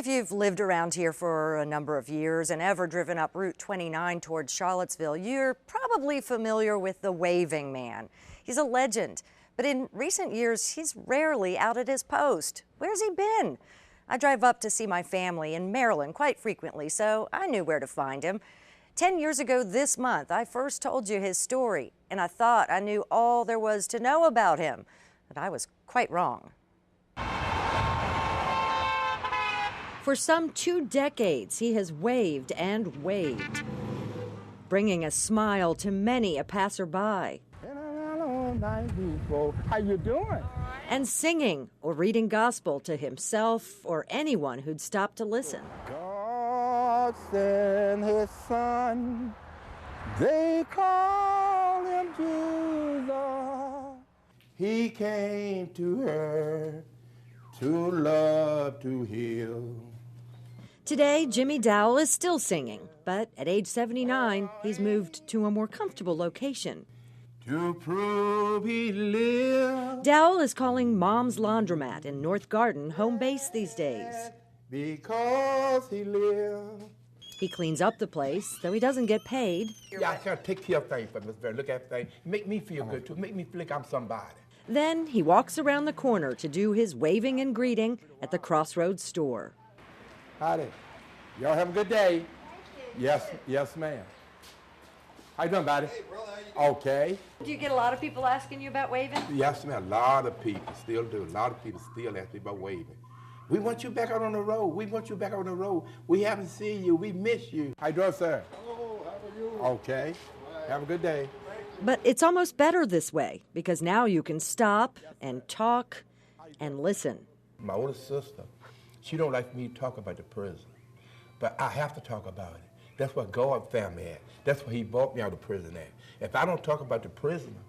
If you've lived around here for a number of years and ever driven up Route 29 towards Charlottesville, you're probably familiar with the Waving Man. He's a legend, but in recent years, he's rarely out at his post. Where's he been? I drive up to see my family in Maryland quite frequently, so I knew where to find him. 10 years ago this month, I first told you his story, and I thought I knew all there was to know about him, but I was quite wrong. For some 2 decades, he has waved and waved, bringing a smile to many a passerby. How you doing? And singing or reading gospel to himself or anyone who'd stop to listen. God sent his son, they call him Jesus. He came to her to love, to heal. Today, Jimmy Dowell is still singing, but at age 79, he's moved to a more comfortable location. To prove he lived. Dowell is calling Mom's Laundromat in North Garden home base these days. Because he lived. He cleans up the place, though he doesn't get paid. Yeah, I can't take care of things for Miss Vera. Look at things. Make me feel good, too. Make me feel like I'm somebody. Then he walks around the corner to do his waving and greeting at the Crossroads store. Howdy. Y'all have a good day. Yes, ma'am. How you doing, buddy? Hey, brother, how you doing? Okay. Do you get a lot of people asking you about waving? Yes, ma'am. A lot of people still do. A lot of people still ask me about waving. We want you back out on the road. We want you back on the road. We haven't seen you. We miss you. How you doing, sir? Hello, how are you? Okay. Have a good day. But it's almost better this way, because now you can stop and talk and listen. My older sister, she don't like me to talk about the prison, but I have to talk about it. That's what God found me at. That's where he brought me out of prison at. If I don't talk about the prisoner,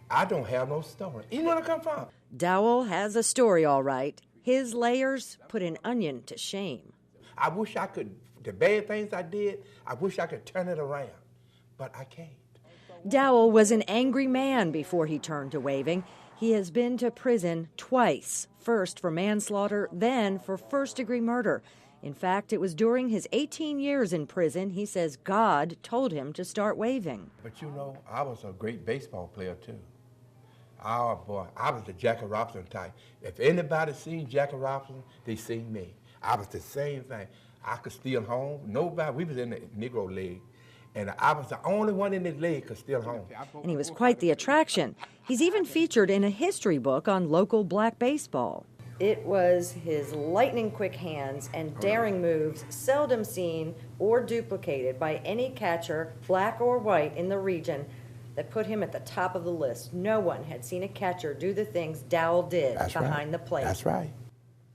I don't have no story. You know where I come from? Dowell has a story, all right. His layers put an onion to shame. I wish I could, the bad things I did, I wish I could turn it around, but I can't. Dowell was an angry man before he turned to waving. He has been to prison twice, first for manslaughter, then for first-degree murder. In fact, it was during his 18 years in prison, he says God told him to start waving. But you know, I was a great baseball player, too. Oh, boy, I was the Jackie Robinson type. If anybody seen Jackie Robinson, they seen me. I was the same thing. I could steal home. Nobody, we was in the Negro League, and I was the only one in the league could steal home. And he was quite the attraction. He's even featured in a history book on local black baseball. It was his lightning-quick hands and daring moves, seldom seen or duplicated by any catcher, black or white, in the region, that put him at the top of the list. No one had seen a catcher do the things Dowell did behind the plate. That's right.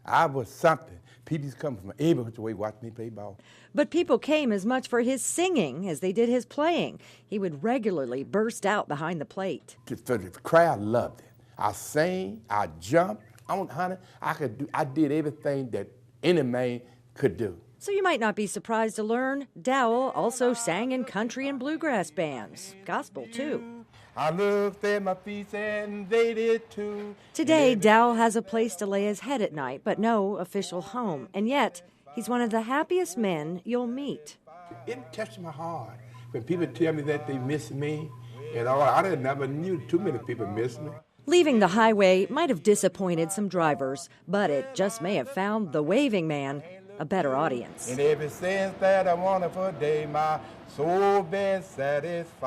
I was something. People used to come from every which way watch me play ball. But people came as much for his singing as they did his playing. He would regularly burst out behind the plate. The crowd loved it. I sang, I jumped. Honey, I did everything that any man could do. So you might not be surprised to learn Dowell also sang in country and bluegrass bands, gospel too. I looked at my feet and they did too. Today, Dowell has a place to lay his head at night, but no official home. And yet, he's one of the happiest men you'll meet. It touched my heart when people tell me that they miss me. And I never knew too many people miss me. Leaving the highway might have disappointed some drivers, but it just may have found the Waving Man a better audience. In every sense that a wonderful day, my soul been satisfied.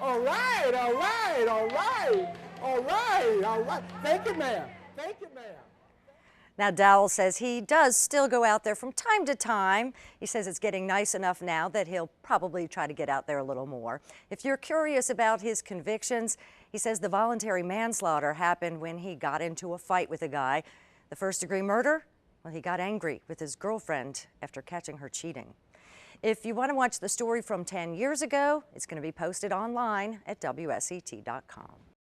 All right. Thank you, ma'am. Now, Dowell says he does still go out there from time to time. He says it's getting nice enough now that he'll probably try to get out there a little more. If you're curious about his convictions, he says the voluntary manslaughter happened when he got into a fight with a guy. The first-degree murder, well, he got angry with his girlfriend after catching her cheating. If you want to watch the story from 10 years ago, it's going to be posted online at WSET.com.